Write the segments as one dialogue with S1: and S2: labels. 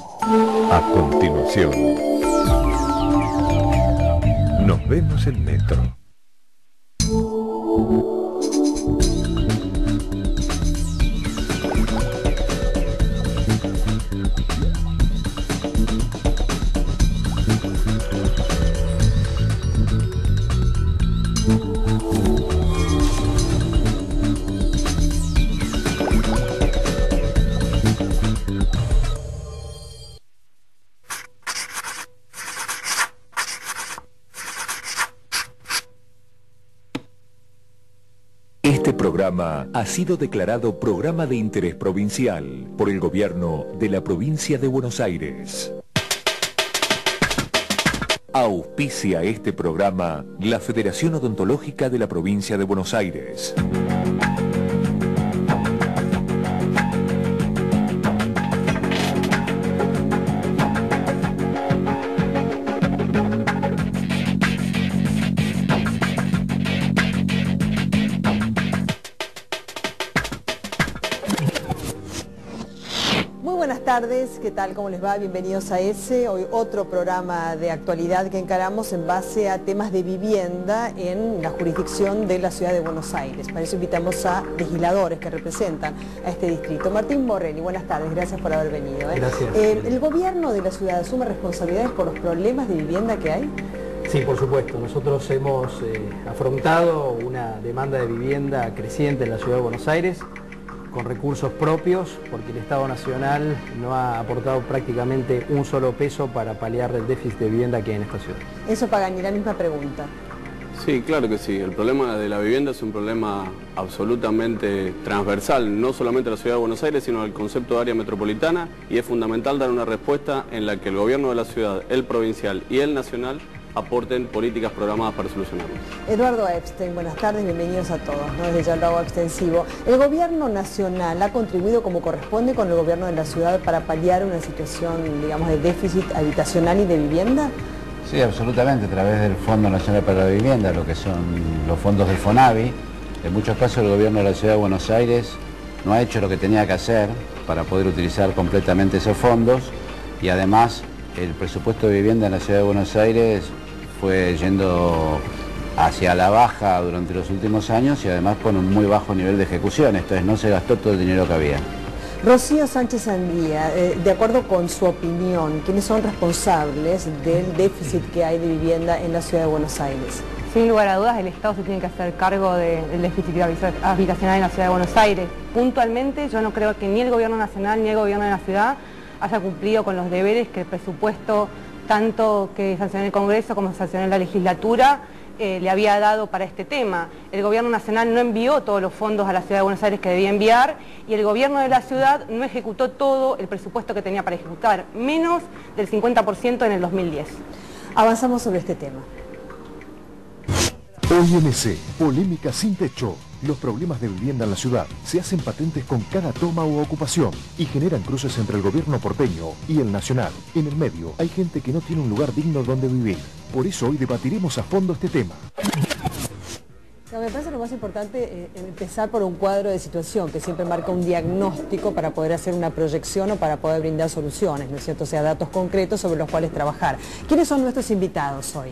S1: A continuación, nos vemos en Metro. Este programa ha sido declarado Programa de Interés Provincial por el Gobierno de la Provincia de Buenos Aires. Auspicia este programa la Federación Odontológica de la Provincia de Buenos Aires.
S2: Buenas tardes, ¿qué tal? ¿Cómo les va? Bienvenidos a hoy otro programa de actualidad que encaramos en base a temas de vivienda en la jurisdicción de la ciudad de Buenos Aires. Para eso invitamos a legisladores que representan a este distrito. Martín Morelli, buenas tardes, gracias por haber venido.
S3: Gracias.
S2: ¿El gobierno de la ciudad asume responsabilidades por los problemas de vivienda que hay?
S3: Sí, por supuesto. Nosotros hemos afrontado una demanda de vivienda creciente en la ciudad de Buenos Aires, con recursos propios, porque el Estado Nacional no ha aportado prácticamente un solo peso para paliar el déficit de vivienda que hay en esta ciudad.
S2: Eso, Pagani, la misma pregunta.
S4: Sí, claro que sí. El problema de la vivienda es un problema absolutamente transversal, no solamente a la ciudad de Buenos Aires, sino al concepto de área metropolitana, y es fundamental dar una respuesta en la que el gobierno de la ciudad, el provincial y el nacional aporten políticas programadas para solucionarlo.
S2: Eduardo Epstein, buenas tardes, bienvenidos a todos, ¿no? Desde ya lo hago extensivo. ¿El gobierno nacional ha contribuido como corresponde con el gobierno de la ciudad para paliar una situación, digamos, de déficit habitacional y de vivienda?
S5: Sí, absolutamente, a través del Fondo Nacional para la Vivienda, lo que son los fondos del FONAVI. En muchos casos el gobierno de la ciudad de Buenos Aires no ha hecho lo que tenía que hacer para poder utilizar completamente esos fondos, y además el presupuesto de vivienda en la ciudad de Buenos Aires fue yendo hacia la baja durante los últimos años, y además con un muy bajo nivel de ejecución, entonces no se gastó todo el dinero que había.
S2: Rocío Sánchez Andía, de acuerdo con su opinión, ¿quiénes son responsables del déficit que hay de vivienda en la ciudad de Buenos Aires?
S6: Sin lugar a dudas, el Estado se tiene que hacer cargo del déficit habitacional en la ciudad de Buenos Aires. Puntualmente, yo no creo que ni el gobierno nacional ni el gobierno de la ciudad haya cumplido con los deberes que el presupuesto, tanto que sancionó el Congreso como sancionó la legislatura, le había dado para este tema. El gobierno nacional no envió todos los fondos a la ciudad de Buenos Aires que debía enviar, y el gobierno de la ciudad no ejecutó todo el presupuesto que tenía para ejecutar, menos del 50% en el 2010.
S2: Avanzamos sobre este tema.
S1: OIMC, polémica sin techo. Los problemas de vivienda en la ciudad se hacen patentes con cada toma u ocupación y generan cruces entre el gobierno porteño y el nacional. En el medio hay gente que no tiene un lugar digno donde vivir. Por eso hoy debatiremos a fondo este tema.
S2: Me parece lo más importante empezar por un cuadro de situación que siempre marca un diagnóstico para poder hacer una proyección o para poder brindar soluciones, ¿no es cierto? O sea, datos concretos sobre los cuales trabajar. ¿Quiénes son nuestros invitados hoy?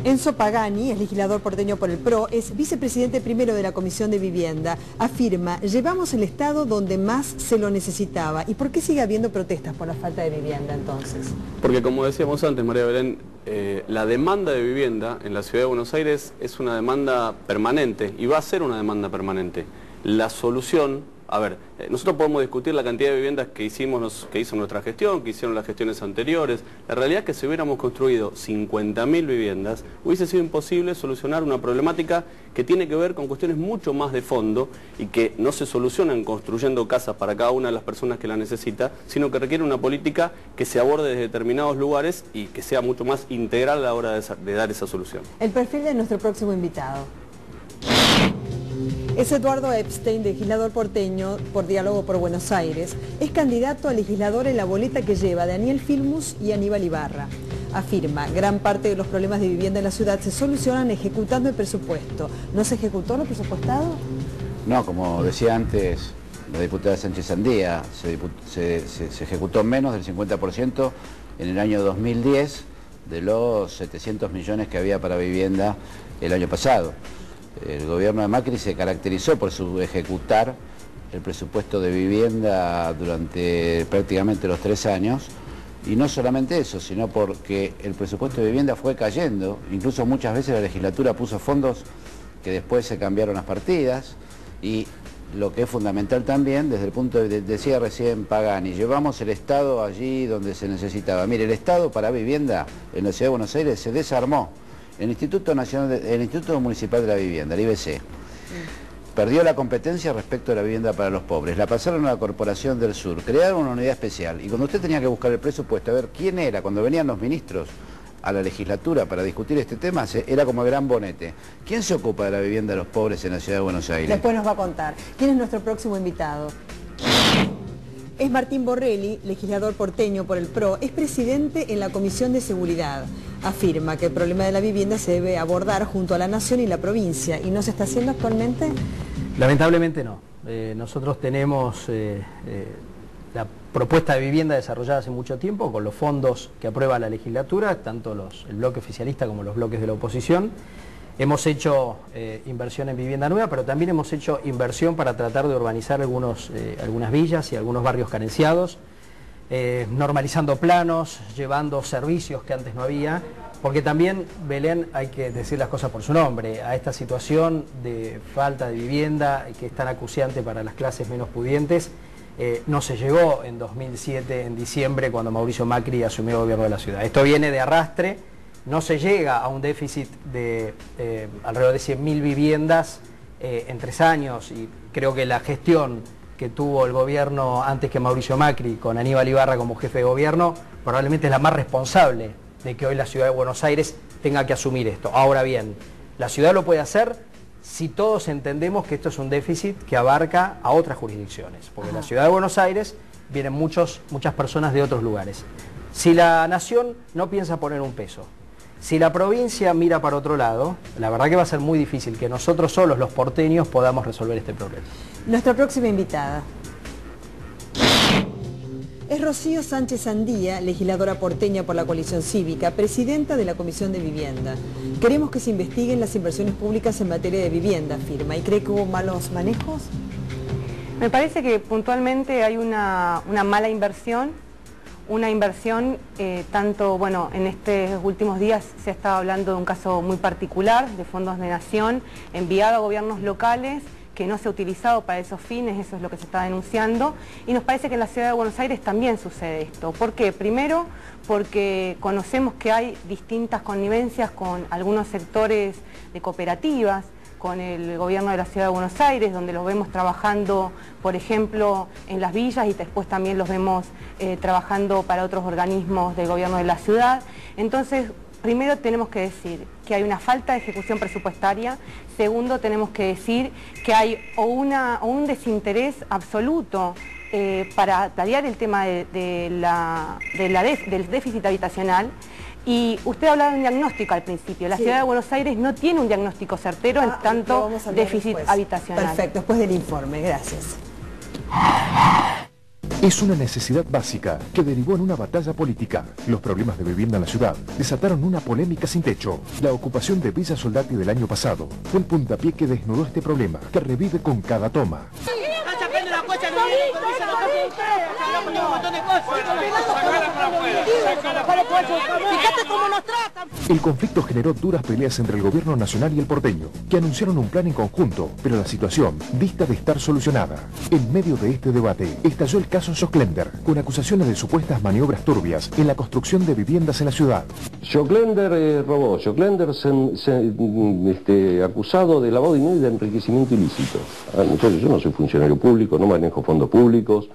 S2: Enzo Pagani es legislador porteño por el PRO, es vicepresidente primero de la Comisión de Vivienda. Afirma, llevamos el Estado donde más se lo necesitaba. ¿Y por qué sigue habiendo protestas por la falta de vivienda entonces?
S4: Porque, como decíamos antes, María Belén, la demanda de vivienda en la ciudad de Buenos Aires es una demanda permanente y va a ser una demanda permanente. La solución... A ver, nosotros podemos discutir la cantidad de viviendas que hizo nuestra gestión, que hicieron las gestiones anteriores. La realidad es que si hubiéramos construido 50.000 viviendas, hubiese sido imposible solucionar una problemática que tiene que ver con cuestiones mucho más de fondo y que no se solucionan construyendo casas para cada una de las personas que la necesita, sino que requiere una política que se aborde desde determinados lugares y que sea mucho más integral a la hora de dar esa solución.
S2: El perfil de nuestro próximo invitado. Es Eduardo Epstein, legislador porteño por Diálogo por Buenos Aires. Es candidato a legislador en la boleta que lleva Daniel Filmus y Aníbal Ibarra. Afirma, gran parte de los problemas de vivienda en la ciudad se solucionan ejecutando el presupuesto. ¿No se ejecutó lo presupuestado?
S5: No, como decía antes, la diputada Sánchez Sandía, se ejecutó menos del 50% en el año 2010 de los 700 millones que había para vivienda el año pasado. El gobierno de Macri se caracterizó por ejecutar el presupuesto de vivienda durante prácticamente los 3 años, y no solamente eso, sino porque el presupuesto de vivienda fue cayendo. Incluso muchas veces la legislatura puso fondos que después se cambiaron las partidas, y lo que es fundamental también, desde el punto de, decía recién Pagani, llevamos el Estado allí donde se necesitaba. Mire, el Estado para vivienda en la Ciudad de Buenos Aires se desarmó. El Instituto Municipal de la Vivienda, el IBC, perdió la competencia respecto a la vivienda para los pobres, la pasaron a la Corporación del Sur, crearon una unidad especial, y cuando usted tenía que buscar el presupuesto, a ver quién era, cuando venían los ministros a la legislatura para discutir este tema, era como el gran bonete. ¿Quién se ocupa de la vivienda de los pobres en la Ciudad de Buenos Aires?
S2: Después nos va a contar. ¿Quién es nuestro próximo invitado? Es Martín Borrelli, legislador porteño por el PRO, es presidente en la Comisión de Seguridad. Afirma que el problema de la vivienda se debe abordar junto a la Nación y la provincia. ¿Y no se está haciendo actualmente?
S3: Lamentablemente no. Nosotros tenemos la propuesta de vivienda desarrollada hace mucho tiempo con los fondos que aprueba la legislatura, tanto el bloque oficialista como los bloques de la oposición. Hemos hecho inversión en vivienda nueva, pero también hemos hecho inversión para tratar de urbanizar algunas villas y algunos barrios carenciados, normalizando planos, llevando servicios que antes no había, porque también, Belén, hay que decir las cosas por su nombre. A esta situación de falta de vivienda, que es tan acuciante para las clases menos pudientes, no se llegó en 2007, en diciembre, cuando Mauricio Macri asumió el gobierno de la ciudad. Esto viene de arrastre, no se llega a un déficit de alrededor de 100.000 viviendas en 3 años, y creo que la gestión que tuvo el gobierno antes que Mauricio Macri, con Aníbal Ibarra como jefe de gobierno, probablemente es la más responsable de que hoy la Ciudad de Buenos Aires tenga que asumir esto. Ahora bien, la ciudad lo puede hacer si todos entendemos que esto es un déficit que abarca a otras jurisdicciones, porque en la Ciudad de Buenos Aires vienen muchas personas de otros lugares. Si la Nación no piensa poner un peso, si la provincia mira para otro lado, la verdad que va a ser muy difícil que nosotros solos, los porteños, podamos resolver este problema.
S2: Nuestra próxima invitada es Rocío Sánchez Sandía, legisladora porteña por la Coalición Cívica, presidenta de la Comisión de Vivienda. Queremos que se investiguen las inversiones públicas en materia de vivienda, afirma. ¿Y cree que hubo malos manejos?
S6: Me parece que puntualmente hay una mala inversión. Tanto, bueno, en estos últimos días se ha estado hablando de un caso muy particular de fondos de Nación enviado a gobiernos locales que no se ha utilizado para esos fines, eso es lo que se está denunciando, y nos parece que en la Ciudad de Buenos Aires también sucede esto. ¿Por qué? Primero, porque conocemos que hay distintas connivencias con algunos sectores de cooperativas, con el gobierno de la Ciudad de Buenos Aires, donde los vemos trabajando, por ejemplo, en las villas, y después también los vemos trabajando para otros organismos del gobierno de la ciudad. Entonces, primero tenemos que decir que hay una falta de ejecución presupuestaria. Segundo, tenemos que decir que hay un desinterés absoluto para paliar el tema del déficit habitacional. Y usted hablaba de un diagnóstico al principio. La Ciudad de Buenos Aires no tiene un diagnóstico certero en tanto déficit habitacional.
S2: Perfecto, después del informe, gracias.
S1: Es una necesidad básica que derivó en una batalla política. Los problemas de vivienda en la ciudad desataron una polémica sin techo. La ocupación de Villa Soldati del año pasado fue el puntapié que desnudó este problema, que revive con cada toma. El conflicto generó duras peleas entre el gobierno nacional y el porteño, que anunciaron un plan en conjunto, pero la situación dista de estar solucionada. En medio de este debate, estalló el caso Joclender, con acusaciones de supuestas maniobras turbias en la construcción de viviendas en la ciudad.
S7: Joclender robó, Joclender acusado de lavado de dinero y de enriquecimiento ilícito. Entonces yo no soy funcionario público, no manejo fondos públicos,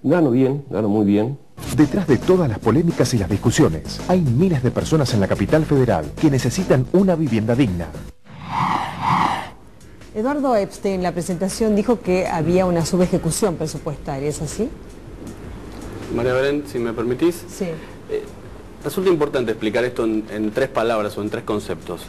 S7: gano bien, gano muy bien.
S1: Detrás de todas las polémicas y las discusiones, hay miles de personas en la capital federal que necesitan una vivienda digna.
S2: Eduardo Epstein en la presentación dijo que había una subejecución presupuestaria, ¿es así?
S4: María Belén, si me permitís.
S2: Sí.
S4: Resulta importante explicar esto en 3 palabras o en 3 conceptos.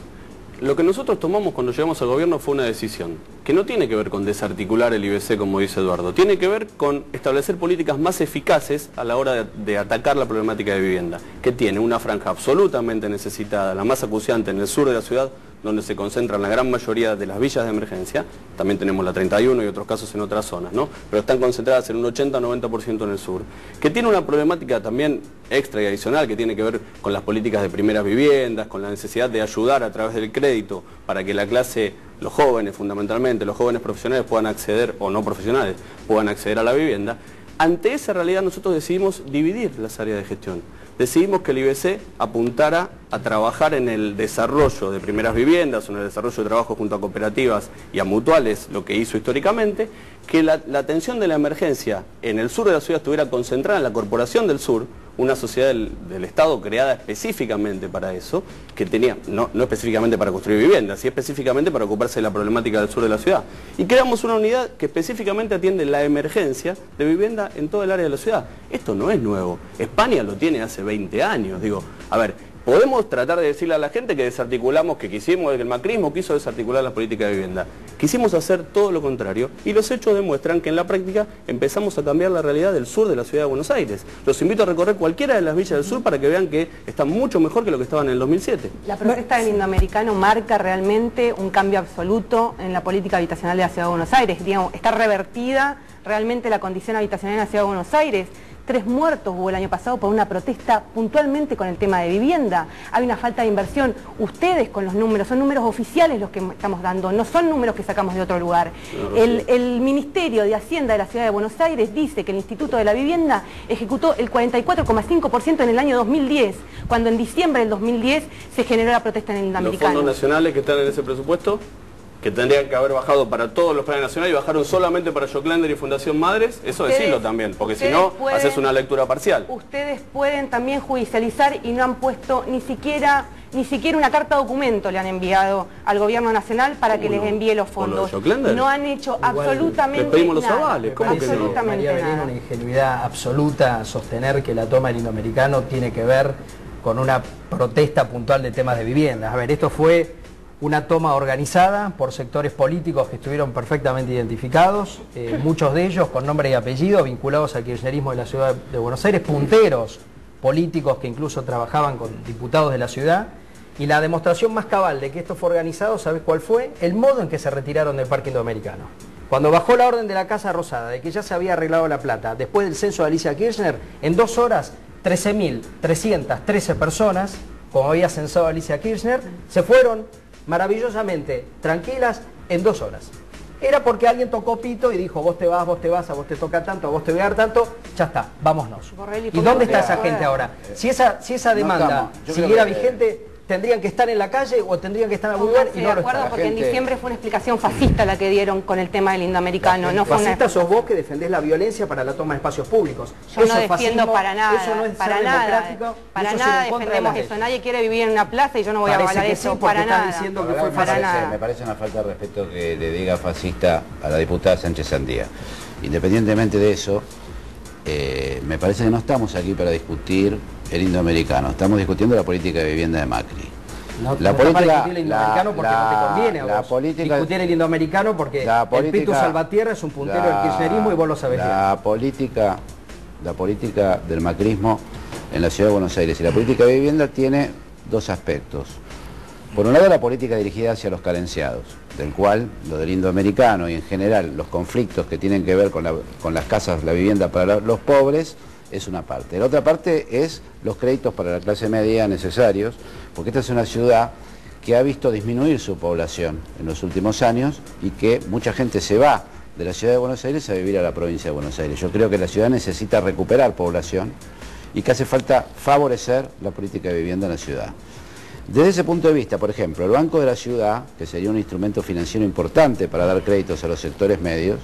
S4: lo que nosotros tomamos cuando llegamos al gobierno fue una decisión que no tiene que ver con desarticular el IBC, como dice Eduardo, tiene que ver con establecer políticas más eficaces a la hora de atacar la problemática de vivienda, que tiene una franja absolutamente necesitada, la más acuciante en el sur de la ciudad, donde se concentran la gran mayoría de las villas de emergencia. También tenemos la 31 y otros casos en otras zonas, ¿no? Pero están concentradas en un 80-90% en el sur, que tiene una problemática también extra y adicional que tiene que ver con las políticas de primeras viviendas, con la necesidad de ayudar a través del crédito para que la clase, los jóvenes fundamentalmente, los jóvenes profesionales puedan acceder, o no profesionales, puedan acceder a la vivienda. Ante esa realidad nosotros decidimos dividir las áreas de gestión. Decidimos que el IBC apuntara a trabajar en el desarrollo de primeras viviendas, o en el desarrollo de trabajo junto a cooperativas y a mutuales, lo que hizo históricamente, que la atención de la emergencia en el sur de la ciudad estuviera concentrada en la Corporación del Sur, una sociedad del Estado creada específicamente para eso, que tenía, no específicamente para construir viviendas, sino específicamente para ocuparse de la problemática del sur de la ciudad. Y creamos una unidad que específicamente atiende la emergencia de vivienda en todo el área de la ciudad. Esto no es nuevo, España lo tiene hace 20 años, digo, a ver, podemos tratar de decirle a la gente que desarticulamos, que quisimos, que el macrismo quiso desarticular las políticas de vivienda. Quisimos hacer todo lo contrario y los hechos demuestran que en la práctica empezamos a cambiar la realidad del sur de la ciudad de Buenos Aires. Los invito a recorrer cualquiera de las villas del sur para que vean que están mucho mejor que lo que estaban en el 2007.
S6: La protesta del indoamericano marca realmente un cambio absoluto en la política habitacional de la ciudad de Buenos Aires. Digamos, está revertida realmente la condición habitacional en la ciudad de Buenos Aires. 3 muertos hubo el año pasado por una protesta puntualmente con el tema de vivienda. Hay una falta de inversión. Ustedes con los números, son números oficiales los que estamos dando, no son números que sacamos de otro lugar. El Ministerio de Hacienda de la Ciudad de Buenos Aires dice que el Instituto de la Vivienda ejecutó el 44,5% en el año 2010, cuando en diciembre del 2010 se generó la protesta en el Indoamericano.
S4: ¿Los fondos nacionales que están en ese presupuesto? Que tendrían que haber bajado para todos los planes nacionales y bajaron solamente para Joclander y Fundación Madres, eso decirlo también, porque si no, haces una lectura parcial.
S6: Ustedes pueden también judicializar y no han puesto ni siquiera una carta documento le han enviado al gobierno nacional para que les envíe los fondos. No han hecho absolutamente nada.
S4: Pedimos los avales, ¿cómo que no?
S3: María Belén, una ingenuidad absoluta sostener que la toma del Indoamericano tiene que ver con una protesta puntual de temas de vivienda. A ver, esto fue una toma organizada por sectores políticos que estuvieron perfectamente identificados, muchos de ellos con nombre y apellido vinculados al kirchnerismo de la ciudad de Buenos Aires, punteros políticos que incluso trabajaban con diputados de la ciudad, y la demostración más cabal de que esto fue organizado, ¿sabes cuál fue? El modo en que se retiraron del Parque Indoamericano. Cuando bajó la orden de la Casa Rosada de que ya se había arreglado la plata, después del censo de Alicia Kirchner, en 2 horas, 13.313 personas, como había censado Alicia Kirchner, se fueron maravillosamente tranquilas en 2 horas. Era porque alguien tocó pito y dijo, vos te vas, a vos te toca tanto, a vos te voy a dar tanto, ya está, vámonos. ¿Y dónde está esa gente ahora? Si esa demanda siguiera vigente, tendrían que estar en la calle o tendrían que estar en algún lugar y no lo están.
S6: Porque en diciembre fue una explicación fascista la que dieron con el tema del Indoamericano. No fue
S3: fascista sos vos que defendés la violencia para la toma de espacios públicos.
S6: Yo no defiendo para nada.
S3: Eso no es
S6: para
S3: ser
S6: nada,
S3: democrático.
S6: para nada defendemos eso. Nadie quiere vivir en una plaza y yo no voy a avalar eso para nada.
S3: Diciendo que fue para nada.
S5: Me parece una falta de respeto que le diga fascista a la diputada Sánchez Sandía. Independientemente de eso, me parece que no estamos aquí para discutir el Indoamericano. Estamos discutiendo la política de vivienda de Macri.
S3: La política del Indoamericano porque no te conviene a vos discutir el Indoamericano porque el Pitu Salvatierra es un puntero del kirchnerismo y vos lo sabés bien.
S5: La política del macrismo en la ciudad de Buenos Aires y la política de vivienda tiene 2 aspectos. Por un lado, la política dirigida hacia los carenciados, del cual lo del Indoamericano y en general los conflictos que tienen que ver con las casas, la vivienda para los pobres, es una parte. La otra parte es los créditos para la clase media necesarios, porque esta es una ciudad que ha visto disminuir su población en los últimos años y que mucha gente se va de la ciudad de Buenos Aires a vivir a la provincia de Buenos Aires. Yo creo que la ciudad necesita recuperar población y que hace falta favorecer la política de vivienda en la ciudad. Desde ese punto de vista, por ejemplo, el Banco de la Ciudad, que sería un instrumento financiero importante para dar créditos a los sectores medios,